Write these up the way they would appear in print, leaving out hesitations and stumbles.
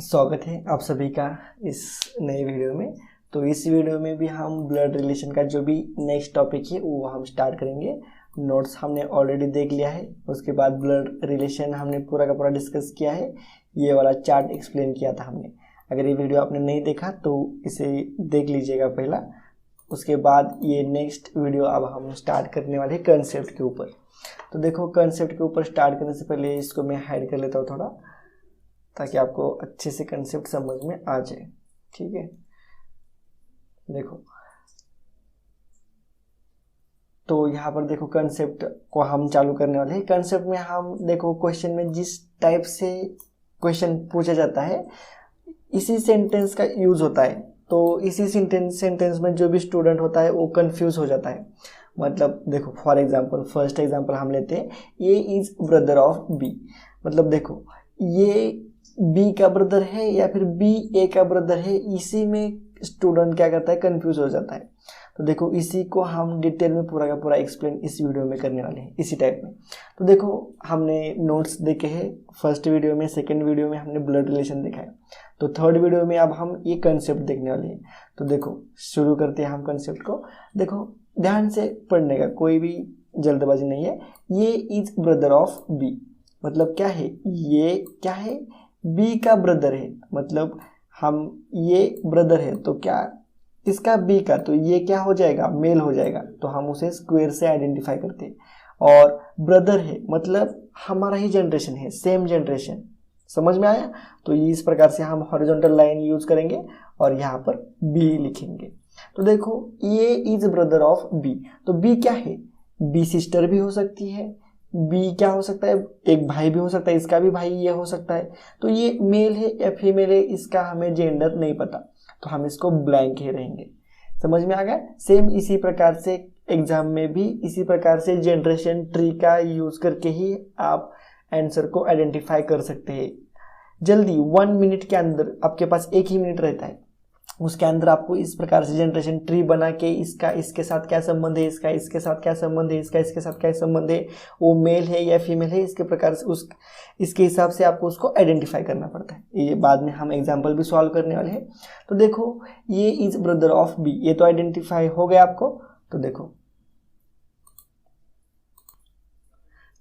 स्वागत है आप सभी का इस नए वीडियो में। तो इस वीडियो में भी हम ब्लड रिलेशन का जो भी नेक्स्ट टॉपिक है वो हम स्टार्ट करेंगे। नोट्स हमने ऑलरेडी देख लिया है, उसके बाद ब्लड रिलेशन हमने पूरा का पूरा डिस्कस किया है, ये वाला चार्ट एक्सप्लेन किया था हमने। अगर ये वीडियो आपने नहीं देखा तो इसे देख लीजिएगा पहला, उसके बाद ये नेक्स्ट वीडियो अब हम स्टार्ट करने वाले हैं कंसेप्ट के ऊपर। तो देखो, कंसेप्ट के ऊपर स्टार्ट करने से पहले इसको मैं हाइड कर लेता हूँ थोड़ा, ताकि आपको अच्छे से कंसेप्ट समझ में आ जाए। ठीक है, देखो तो यहाँ पर देखो कंसेप्ट को हम चालू करने वाले हैं। कंसेप्ट में हम देखो क्वेश्चन में जिस टाइप से क्वेश्चन पूछा जाता है इसी सेंटेंस का यूज होता है। तो इसी सेंटेंस में जो भी स्टूडेंट होता है वो कंफ्यूज हो जाता है। मतलब देखो, फॉर एग्जांपल फर्स्ट एग्जांपल हम लेते हैं, ए इज ब्रदर ऑफ बी। मतलब देखो, ये बी का ब्रदर है या फिर बी ए का ब्रदर है, इसी में स्टूडेंट क्या करता है, कंफ्यूज हो जाता है। तो देखो, इसी को हम डिटेल में पूरा का पूरा एक्सप्लेन इस वीडियो में करने वाले हैं, इसी टाइप में। तो देखो, हमने नोट्स देखे हैं फर्स्ट वीडियो में, सेकंड वीडियो में हमने ब्लड रिलेशन देखा है, तो थर्ड वीडियो में अब हम ये कंसेप्ट देखने वाले हैं। तो देखो, शुरू करते हैं हम कंसेप्ट को। देखो, ध्यान से पढ़ने का, कोई भी जल्दबाजी नहीं है। ये इज ब्रदर ऑफ बी, मतलब क्या है, ये क्या है, बी का ब्रदर है। मतलब हम, ये ब्रदर है तो क्या, इसका बी का, तो ये क्या हो जाएगा, मेल हो जाएगा, तो हम उसे स्क्वायर से आइडेंटिफाई करते हैं। और ब्रदर है मतलब हमारा ही जनरेशन है, सेम जनरेशन। समझ में आया? तो इस प्रकार से हम हॉरिजॉन्टल लाइन यूज करेंगे और यहाँ पर बी लिखेंगे। तो देखो, ये इज ब्रदर ऑफ बी, तो बी क्या है, बी सिस्टर भी हो सकती है, बी क्या हो सकता है, एक भाई भी हो सकता है, इसका भी भाई ये हो सकता है। तो ये मेल है या फीमेल है, इसका हमें जेंडर नहीं पता, तो हम इसको ब्लैंक ही रहेंगे। समझ में आ गया? सेम इसी प्रकार से एग्जाम में भी इसी प्रकार से जनरेशन ट्री का यूज करके ही आप आंसर को आइडेंटिफाई कर सकते हैं। जल्दी 1 मिनट के अंदर, आपके पास 1 ही मिनट रहता है, उसके अंदर आपको इस प्रकार से जनरेशन ट्री बना के इसका इसके साथ क्या संबंध है, इसका इसके साथ क्या संबंध है, इसका इसके साथ क्या संबंध है, वो मेल है या फीमेल है, इसके प्रकार से इसके हिसाब से आपको उसको आइडेंटिफाई करना पड़ता है। ये बाद में हम एग्जाम्पल भी सॉल्व करने वाले हैं। तो देखो, ये इज ब्रदर ऑफ बी, ये तो आइडेंटिफाई हो गया आपको। तो देखो,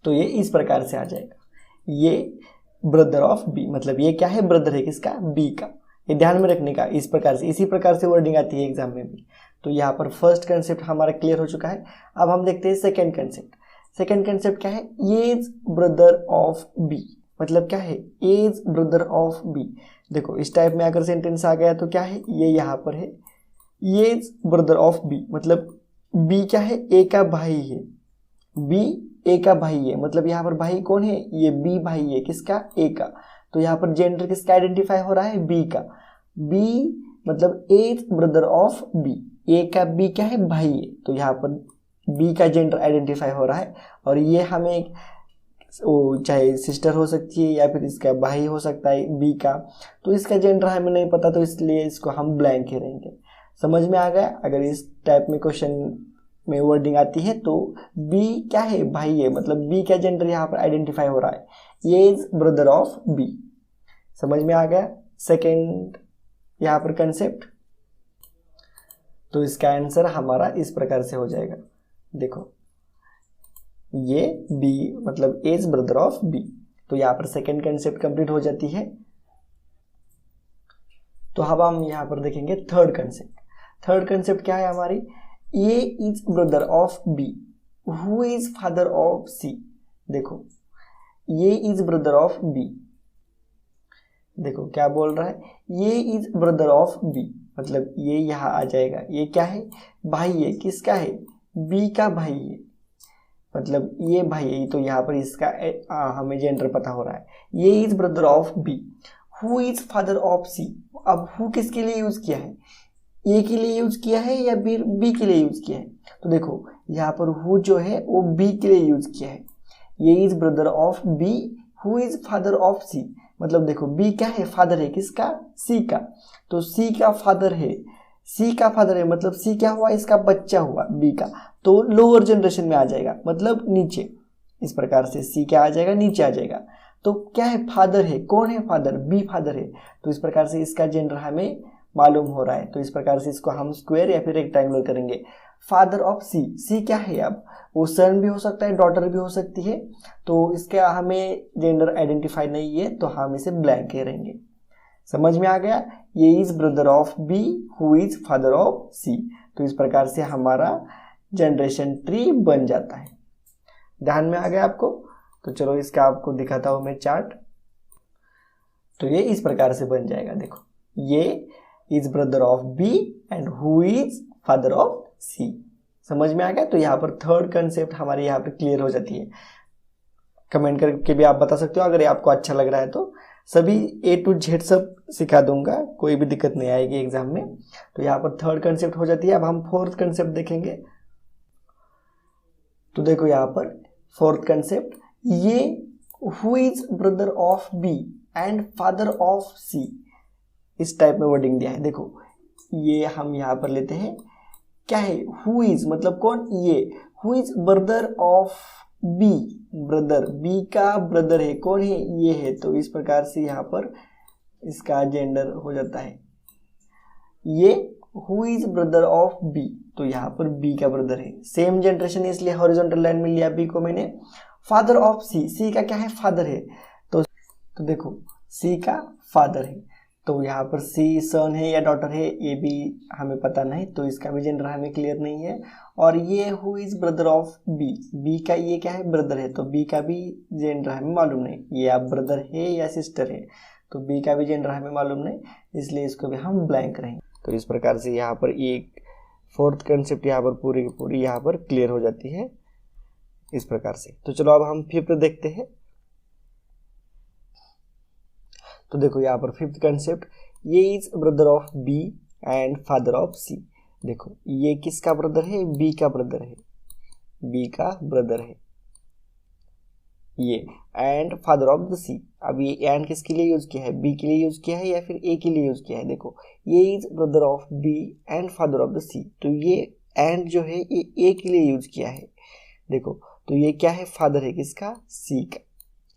तो ये इस प्रकार से आ जाएगा, ये ब्रदर ऑफ बी, मतलब ये क्या है, ब्रदर है किसका, बी का। ये ध्यान में रखने का, इस प्रकार से, इसी प्रकार से वर्डिंग आती है एग्जाम में भी। तो यहाँ पर फर्स्ट कंसेप्ट हमारा क्लियर हो चुका है। अब हम देखते हैं सेकंड कंसेप्ट। सेकंड कंसेप्ट क्या है, इज ब्रदर ऑफ बी, मतलब क्या है, इज ब्रदर ऑफ बी। देखो, इस टाइप में अगर सेंटेंस आ गया तो क्या है, ये यहाँ पर है, इज ब्रदर ऑफ बी, मतलब बी क्या है, ए का भाई है, बी ए का भाई है। मतलब यहाँ पर भाई कौन है, ये बी भाई है किसका, ए का। तो यहाँ पर जेंडर किसका आइडेंटिफाई हो रहा है, बी का। बी मतलब एज ब्रदर ऑफ बी, ए का बी क्या है, भाई है, तो यहाँ पर बी का जेंडर आइडेंटिफाई हो रहा है। और ये हमें वो चाहे सिस्टर हो सकती है या फिर इसका भाई हो सकता है बी का, तो इसका जेंडर हमें नहीं पता, तो इसलिए इसको हम ब्लैंक ही रहेंगे। समझ में आ गया? अगर इस टाइप में क्वेश्चन में वर्डिंग आती है तो बी क्या है, भाई है, मतलब बी का जेंडर यहाँ पर आइडेंटिफाई हो रहा है, ये इज ब्रदर ऑफ बी। समझ में आ गया सेकेंड यहाँ पर कंसेप्ट? तो इसका आंसर हमारा इस प्रकार से हो जाएगा। देखो, ये बी मतलब इज ब्रदर ऑफ बी, तो यहाँ पर सेकेंड कंसेप्ट कंप्लीट हो जाती है। तो अब हम यहाँ पर देखेंगे थर्ड कंसेप्ट। थर्ड कंसेप्ट क्या है हमारी, A is brother of B, who is father of C. देखो, ये इज ब्रदर ऑफ बी, देखो क्या बोल रहा है, ये इज ब्रदर ऑफ बी, मतलब ये यहाँ आ जाएगा, ये क्या है, भाई है, किसका है, बी का भाई है, मतलब ये भाई है, तो यहाँ पर इसका हमें जेंडर पता हो रहा है। ये is brother of B, who is father of C. अब हु किसके लिए यूज किया है, ए के लिए यूज किया है या बी के लिए यूज किया है? तो देखो, यहाँ पर हु जो है वो बी के लिए यूज किया है। ये is brother of B, who is father of C, मतलब देखो बी क्या है, फादर है किसका, सी का, तो सी का फादर है, सी का फादर है, मतलब सी क्या हुआ, इसका बच्चा हुआ बी का, तो लोअर जनरेशन में आ जाएगा, मतलब नीचे। इस प्रकार से सी क्या आ जाएगा, नीचे आ जाएगा। तो क्या है, फादर है, कौन है फादर, बी फादर है। तो इस प्रकार से इसका जेंडर हमें मालूम हो रहा है। तो इस प्रकार से इसको हम स्क्वायर या फिर रेक्टेंगुलर करेंगे। फादर ऑफ सी, सी क्या है, अब वो सन भी हो सकता है, डॉटर भी हो सकती है। तो इसका हमें जेंडर आइडेंटिफाई नहीं है, तो हम इसे ब्लैंक करेंगे। समझ में आ गया, ये is brother of B who is father of C. तो इस प्रकार से हमारा जनरेशन ट्री बन जाता है। ध्यान में आ गया आपको। तो चलो इसका आपको दिखाता हूं मैं चार्ट। तो ये इस प्रकार से बन जाएगा। देखो, ये is brother of B and who is father of C. समझ में आ गया। तो यहाँ पर थर्ड कंसेप्ट हमारी यहाँ पर क्लियर हो जाती है। कमेंट करके भी आप बता सकते हो अगर ये आपको अच्छा लग रहा है तो। सभी A to Z सब सिखा दूंगा, कोई भी दिक्कत नहीं आएगी एग्जाम में। तो यहाँ पर थर्ड कंसेप्ट हो जाती है। अब हम फोर्थ कंसेप्ट देखेंगे। तो देखो यहाँ पर फोर्थ कंसेप्ट, ये who is brother of B and father of C, इस टाइप में वर्डिंग दिया है। देखो, ये हम यहाँ पर लेते हैं, क्या है, हु इज मतलब कौन, A who is brother of B, brother, B का ब्रदर है, कौन है, ये है। तो इस प्रकार से यहाँ पर इसका जेंडर हो जाता है, A who is brother of B, तो यहाँ पर बी का ब्रदर है। सेम जनरेशन है इसलिए हॉरिजॉन्टल लाइन में लिया बी को मैंने। फादर ऑफ सी, सी का क्या है, फादर है। तो देखो, सी का फादर है। तो यहाँ पर सी सन है या डॉटर है ये भी हमें पता नहीं, तो इसका भी जेंडर हमें क्लियर नहीं है। और A who is brother of B, B का ये क्या है, ब्रदर है, तो बी का भी जेंडर हमें मालूम नहीं, ये आप ब्रदर है या सिस्टर है। तो बी का भी जेंडर हमें मालूम नहीं, इसलिए इसको भी हम ब्लैंक रहेंगे। तो इस प्रकार से यहाँ पर एक फोर्थ कंसेप्ट यहाँ पर पूरी की पूरी यहाँ पर क्लियर हो जाती है इस प्रकार से। तो चलो अब हम फिफ्थ देखते हैं। तो देखो यहाँ पर फिफ्थ कंसेप्ट, ये is brother of B and father of C. देखो, ये किसका ब्रदर है, बी का ब्रदर है, बी का ब्रदर है ये, एंड फादर ऑफ द सी। अब ये एंड किसके लिए यूज किया है, बी के लिए यूज किया है या फिर ए के लिए यूज किया है। देखो, ये is brother of B and father of the C, तो ये एंड जो है ये ए के लिए यूज किया है। देखो, तो ये क्या है, फादर है किसका, सी का।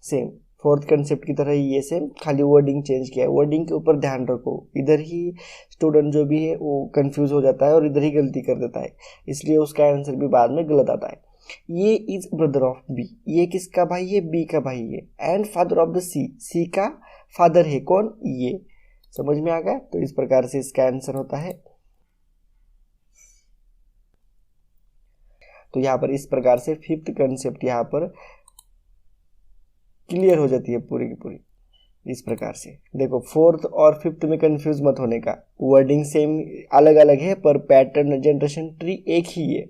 सेम फोर्थ कंसेप्ट की तरह ये सेम, खाली वर्डिंग चेंज किया है। वर्डिंग के ऊपर ध्यान रखो, इधर ही स्टूडेंट जो भी है वो कंफ्यूज हो जाता है और इधर ही गलती कर देता है, इसलिए उसका आंसर भी बाद में गलत आता है। ये इज ब्रदर ऑफ बी, ये किसका भाई है, बी का भाई है, एंड फादर ऑफ द सी, सी का फादर है कौन, ये। समझ में आ गया। तो इस प्रकार से इसका आंसर होता है। तो यहाँ पर इस प्रकार से फिफ्थ कंसेप्ट यहाँ पर क्लियर हो जाती है पूरी की पूरी इस प्रकार से। देखो, फोर्थ और फिफ्थ में कंफ्यूज मत होने का, वर्डिंग सेम अलग अलग है पर पैटर्न जनरेशन ट्री एक ही है।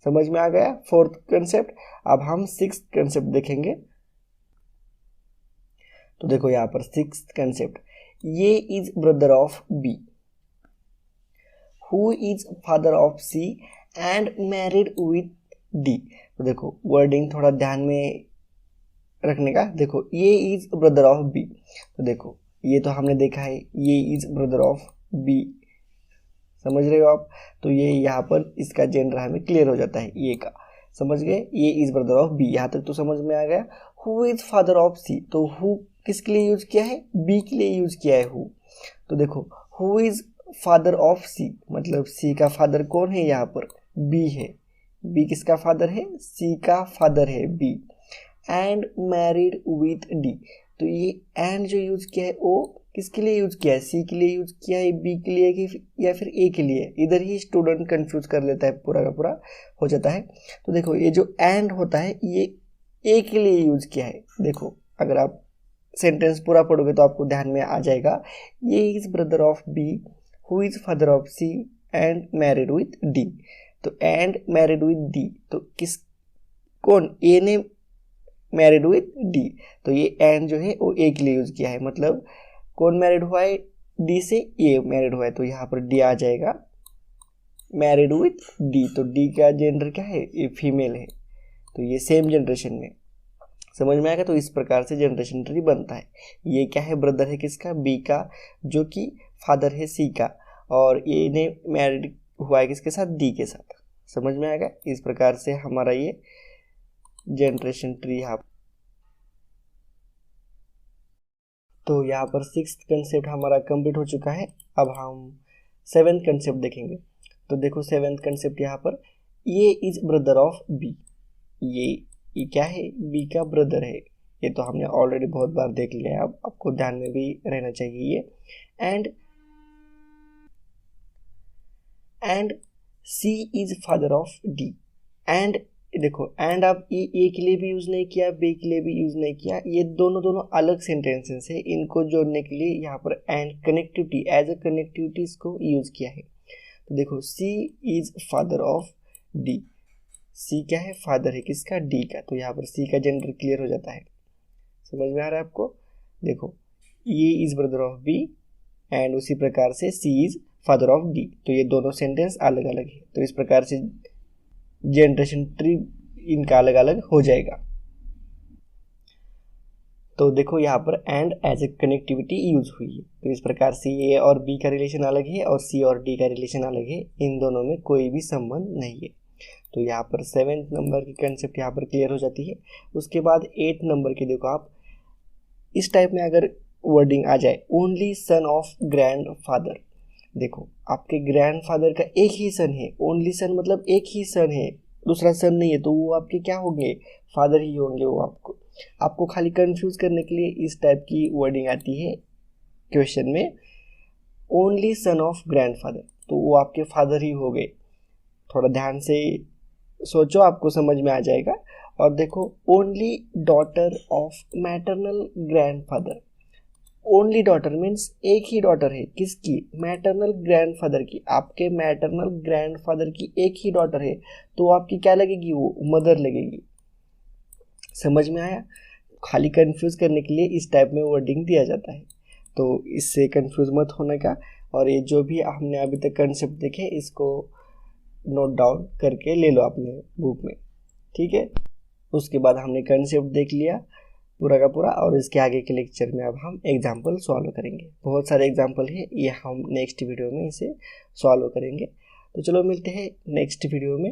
समझ में आ गया फोर्थ कंसेप्ट। अब हम सिक्स्थ कंसेप्ट देखेंगे। तो देखो यहाँ पर सिक्स्थ कंसेप्ट, ये is brother of B who is father of C and married with D. तो देखो, वर्डिंग थोड़ा ध्यान में रखने का। देखो, ये इज ब्रदर ऑफ बी, तो देखो ये तो हमने देखा है, ये इज ब्रदर ऑफ बी, समझ रहे हो आप। तो ये यहाँ पर इसका जेंडर हमें क्लियर हो जाता है, ये का। समझ गए, ये इज ब्रदर ऑफ बी, यहाँ तक तो समझ में आ गया। Who is father of C, तो हु किसके लिए यूज किया है, बी के लिए यूज किया है हु। तो देखो, who is father of C, मतलब सी का फादर कौन है, यहाँ पर बी है। बी किसका फादर है, सी का फादर है B, and married with D. तो ये एंड जो यूज किया है वो किसके लिए यूज किया है, सी के लिए यूज किया है, बी के लिए कि या फिर ए के लिए। इधर ही स्टूडेंट कंफ्यूज कर लेता है, पूरा का पूरा हो जाता है। तो देखो, ये जो एंड होता है ये ए के लिए यूज किया है। देखो, अगर आप सेंटेंस पूरा पढ़ोगे तो आपको ध्यान में आ जाएगा। A is brother of B who is father of C and married with D. तो एंड मैरिड विथ डी, तो किस कौन, ए ने मैरिड विथ डी, तो ये एंड जो है वो ए के लिए यूज किया है। मतलब कौन मैरिड हुआ है, डी से ए मैरिड हुआ है, तो यहाँ पर डी आ जाएगा, मैरिड विथ डी। तो डी का जेंडर क्या है, ये फीमेल है। तो ये सेम जनरेशन में, समझ में आएगा। तो इस प्रकार से जनरेशन ट्री बनता है। ये क्या है, ब्रदर है किसका, बी का, जो कि फादर है सी का, और ए ने मैरिड हुआ है किसके साथ, डी के साथ। समझ में आएगा। इस प्रकार से हमारा ये जनरेशन ट्री यहाँ तो यहाँ पर 6th कंसेप्ट हमारा कंप्लीट हो चुका है। अब हम 7th कंसेप्ट देखेंगे। तो देखो 7th कंसेप्ट यहाँ पर, ए इज ब्रदर ऑफ बी। ये क्या है? बी का ब्रदर है। ये तो हमने ऑलरेडी बहुत बार देख लिया है, अब आपको ध्यान में भी रहना चाहिए ये। And C is father of D. And देखो, एंड आप ए के लिए भी यूज नहीं किया, बी के लिए भी यूज नहीं किया, ये दोनों अलग सेंटेंसेस है। इनको जोड़ने के लिए यहाँ पर and connectivity, as a connectivity इसको यूज किया है। तो देखो, C is father of D. C क्या है? फादर है किसका? डी का। तो यहाँ पर सी का जेंडर क्लियर हो जाता है। समझ में आ रहा है आपको? देखो, A is brother of B and उसी प्रकार से C is father of D. तो ये दोनों सेंटेंस अलग अलग है। तो इस प्रकार से जनरेशन ट्री इनका अलग अलग हो जाएगा। तो देखो यहाँ पर and as a connectivity use हुई है। तो इस प्रकार से ए और बी का रिलेशन अलग है और सी और डी का रिलेशन अलग है। इन दोनों में कोई भी संबंध नहीं है। तो यहाँ पर 7th नंबर की कंसेप्ट यहाँ पर क्लियर हो जाती है। उसके बाद 8 नंबर की देखो आप, इस टाइप में अगर वर्डिंग आ जाए, only son of grand father. देखो, आपके ग्रैंड फादर का एक ही सन है। ओनली सन मतलब एक ही सन है, दूसरा सन नहीं है। तो वो आपके क्या होंगे? फादर ही होंगे वो। आपको खाली कंफ्यूज करने के लिए इस टाइप की वर्डिंग आती है क्वेश्चन में, only son of grand father. तो वो आपके फादर ही हो गए। थोड़ा ध्यान से सोचो, आपको समझ में आ जाएगा। और देखो, only daughter of maternal grandfather. Only daughter means एक ही डॉटर है। किसकी? मैटरनल ग्रैंडफादर की। आपके मैटरनल ग्रैंडफादर की एक ही डॉटर है, तो आपकी क्या लगेगी? वो मदर लगेगी। समझ में आया? खाली कंफ्यूज करने के लिए इस टाइप में वर्डिंग दिया जाता है। तो इससे कंफ्यूज मत होने का। और ये जो भी हमने अभी तक कंसेप्ट देखे, इसको नोट डाउन करके ले लो अपने बुक में, ठीक है। उसके बाद हमने कंसेप्ट देख लिया पूरा का पूरा, और इसके आगे के लेक्चर में अब हम एग्जाम्पल सॉल्व करेंगे। बहुत सारे एग्जाम्पल है, ये हम नेक्स्ट वीडियो में इसे सॉल्व करेंगे। तो चलो मिलते हैं नेक्स्ट वीडियो में।